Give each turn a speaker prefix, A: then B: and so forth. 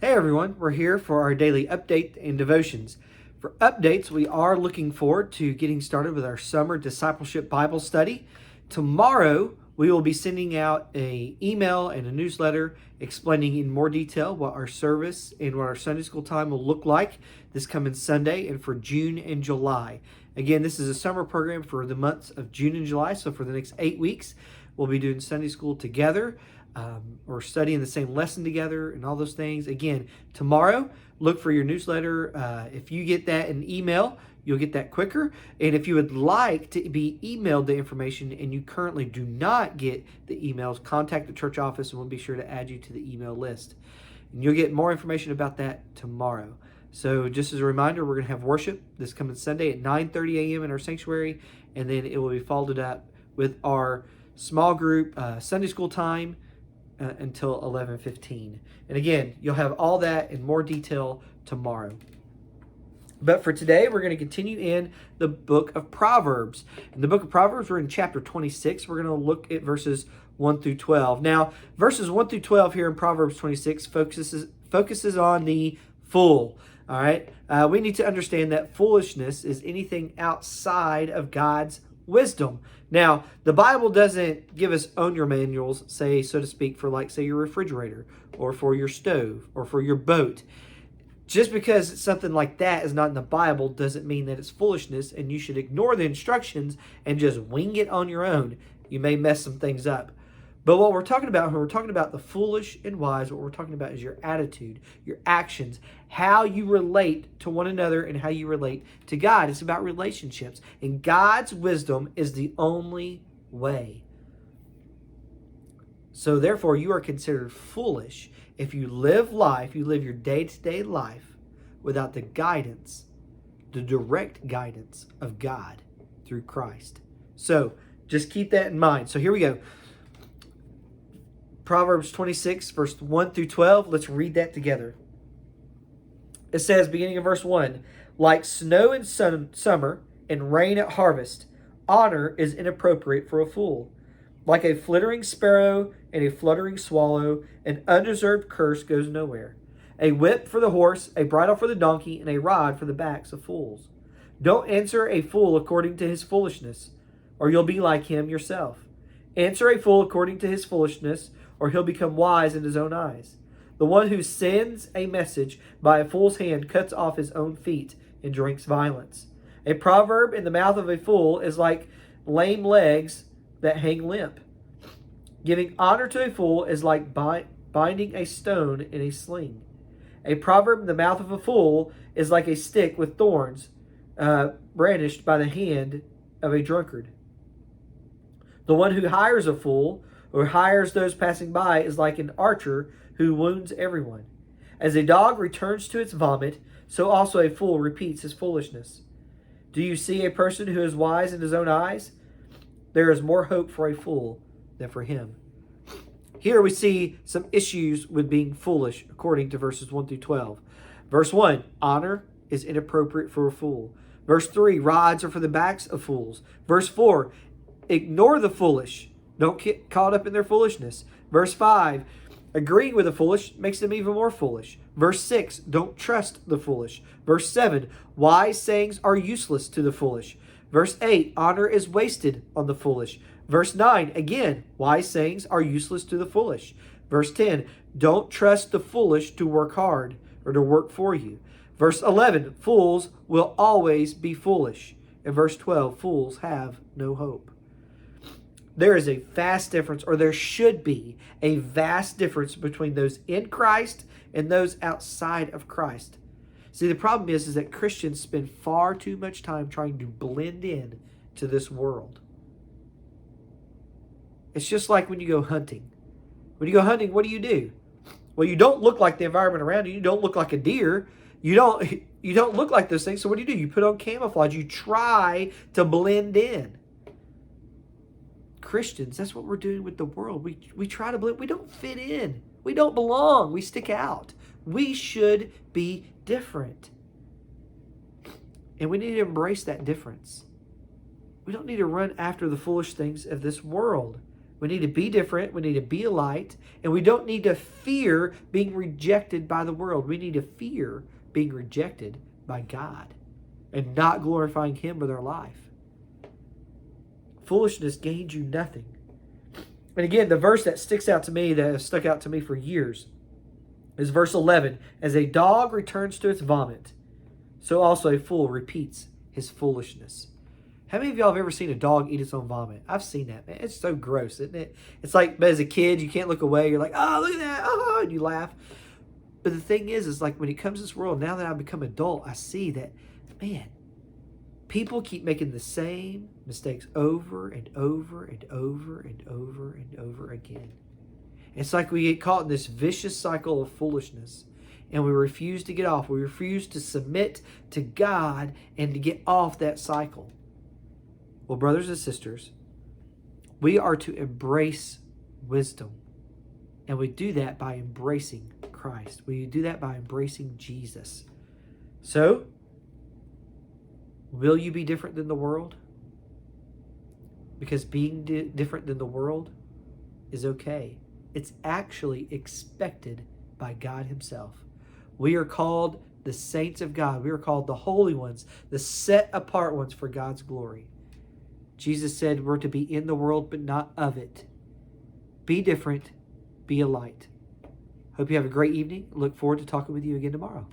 A: Hey everyone, we're here for our daily update and devotions. For updates, we are looking forward to getting started with our summer discipleship Bible study. Tomorrow, we will be sending out an email and a newsletter explaining in more detail what our service and what our Sunday school time will look like this coming Sunday and for June and July. Again, this is a summer program for the months of June and July, so for the next 8 weeks, we'll be doing Sunday school together. Or studying the same lesson together and all those things. Again, tomorrow, look for your newsletter. If you get that in email, you'll get that quicker. And if you would like to be emailed the information and you currently do not get the emails, contact the church office and we'll be sure to add you to the email list. And you'll get more information about that tomorrow. So just as a reminder, we're going to have worship this coming Sunday at 9:30 a.m. in our sanctuary, and then it will be followed up with our small group Sunday school time until 11:15. And again, you'll have all that in more detail tomorrow. But for today, we're going to continue in the book of Proverbs. In the book of Proverbs, we're in chapter 26. We're going to look at verses 1 through 12. Now, verses 1 through 12 here in Proverbs 26 focuses on the fool. All right? We need to understand that foolishness is anything outside of God's wisdom. Now, the Bible doesn't give us owner manuals, say, so to speak, for like, say, your refrigerator or for your stove or for your boat. Just because something like that is not in the Bible doesn't mean that it's foolishness and you should ignore the instructions and just wing it on your own. You may mess some things up. But what we're talking about when we're talking about the foolish and wise, what we're talking about is your attitude, your actions, how you relate to one another and how you relate to God. It's about relationships. And God's wisdom is the only way. So therefore, you are considered foolish if you live your day-to-day life without the guidance, the direct guidance of God through Christ. So just keep that in mind. So here we go. Proverbs 26, verse 1 through 12. Let's read that together. It says, beginning in verse 1, like snow in summer and rain at harvest, honor is inappropriate for a fool. Like a flittering sparrow and a fluttering swallow, an undeserved curse goes nowhere. A whip for the horse, a bridle for the donkey, and a rod for the backs of fools. Don't answer a fool according to his foolishness, or you'll be like him yourself. Answer a fool according to his foolishness, or he'll become wise in his own eyes. The one who sends a message by a fool's hand cuts off his own feet and drinks violence. A proverb in the mouth of a fool is like lame legs that hang limp. Giving honor to a fool is like binding a stone in a sling. A proverb in the mouth of a fool is like a stick with thorns brandished by the hand of a drunkard. The one who hires a fool or hires those passing by is like an archer who wounds everyone. As a dog returns to its vomit, so also a fool repeats his foolishness. Do you see a person who is wise in his own eyes? There is more hope for a fool than for him. Here we see some issues with being foolish according to verses 1 through 12. Verse 1, honor is inappropriate for a fool. Verse 3, rods are for the backs of fools. Verse 4, ignore the foolish. Don't get caught up in their foolishness. Verse 5, agreeing with the foolish makes them even more foolish. Verse 6, don't trust the foolish. Verse 7, wise sayings are useless to the foolish. Verse 8, honor is wasted on the foolish. Verse 9, again, wise sayings are useless to the foolish. Verse 10, don't trust the foolish to work hard or to work for you. Verse 11, fools will always be foolish. And verse 12, fools have no hope. There is a vast difference, or there should be a vast difference between those in Christ and those outside of Christ. See, the problem is that Christians spend far too much time trying to blend in to this world. It's just like when you go hunting. When you go hunting, what do? Well, you don't look like the environment around you. You don't look like a deer. You don't look like those things. So what do? You put on camouflage. You try to blend in. Christians, that's what we're doing with the world. We try to blend. We don't fit in. We don't belong. We stick out. We should be different. And we need to embrace that difference. We don't need to run after the foolish things of this world. We need to be different. We need to be a light. And we don't need to fear being rejected by the world. We need to fear being rejected by God and not glorifying Him with our life. Foolishness gains you nothing. And again, the verse that sticks out to me, that has stuck out to me for years, is verse 11. As a dog returns to its vomit, so also a fool repeats his foolishness. How many of y'all have ever seen a dog eat its own vomit? I've seen that, man. It's so gross, isn't it? It's like, as a kid, you can't look away. You're like, oh, look at that. Oh, and you laugh. But the thing is like when it comes to this world, now that I've become adult, I see that, man, people keep making the same mistakes over and over and over and over and over again. It's like we get caught in this vicious cycle of foolishness, and we refuse to get off. We refuse to submit to God and to get off that cycle. Well, brothers and sisters, we are to embrace wisdom. And we do that by embracing Christ. We do that by embracing Jesus. So, will you be different than the world? Because being different than the world is okay. It's actually expected by God Himself. We are called the saints of God. We are called the holy ones, the set apart ones for God's glory. Jesus said we're to be in the world, but not of it. Be different. Be a light. Hope you have a great evening. Look forward to talking with you again tomorrow.